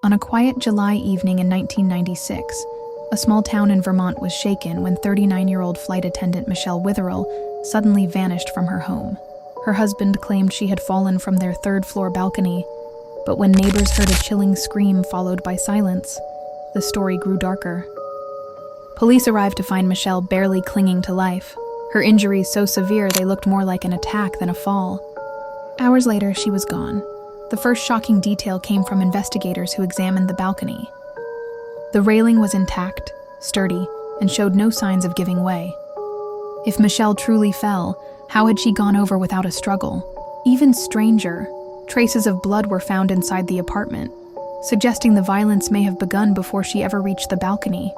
On a quiet July evening in 1996, a small town in Vermont was shaken when 39-year-old flight attendant Michelle Witherell suddenly vanished from her home. Her husband claimed she had fallen from their third-floor balcony, but when neighbors heard a chilling scream followed by silence, the story grew darker. Police arrived to find Michelle barely clinging to life, her injuries so severe they looked more like an attack than a fall. Hours later, she was gone. The first shocking detail came from investigators who examined the balcony. The railing was intact, sturdy, and showed no signs of giving way. If Michelle truly fell, how had she gone over without a struggle? Even stranger, traces of blood were found inside the apartment, suggesting the violence may have begun before she ever reached the balcony.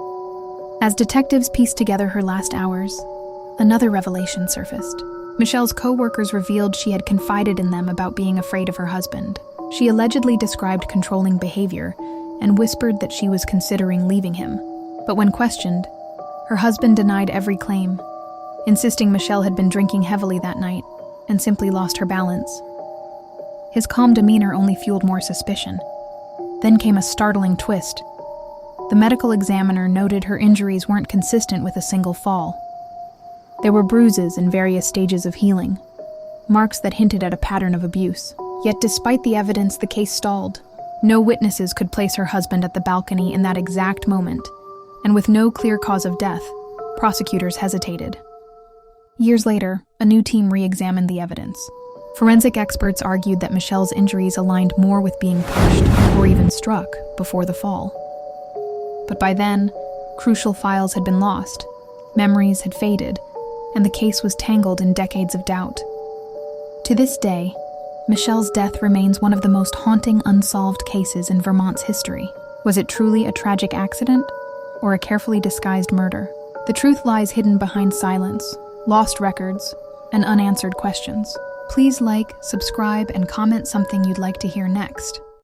As detectives pieced together her last hours, another revelation surfaced. Michelle's co-workers revealed she had confided in them about being afraid of her husband. She allegedly described controlling behavior and whispered that she was considering leaving him. But when questioned, her husband denied every claim, insisting Michelle had been drinking heavily that night and simply lost her balance. His calm demeanor only fueled more suspicion. Then came a startling twist. The medical examiner noted her injuries weren't consistent with a single fall. There were bruises in various stages of healing, marks that hinted at a pattern of abuse. Yet despite the evidence, the case stalled. No witnesses could place her husband at the balcony in that exact moment, and with no clear cause of death, prosecutors hesitated. Years later, a new team re-examined the evidence. Forensic experts argued that Michelle's injuries aligned more with being pushed or even struck before the fall. But by then, crucial files had been lost, memories had faded, and the case was tangled in decades of doubt. To this day, Michelle's death remains one of the most haunting unsolved cases in Vermont's history. Was it truly a tragic accident or a carefully disguised murder? The truth lies hidden behind silence, lost records, and unanswered questions. Please like, subscribe, and comment something you'd like to hear next.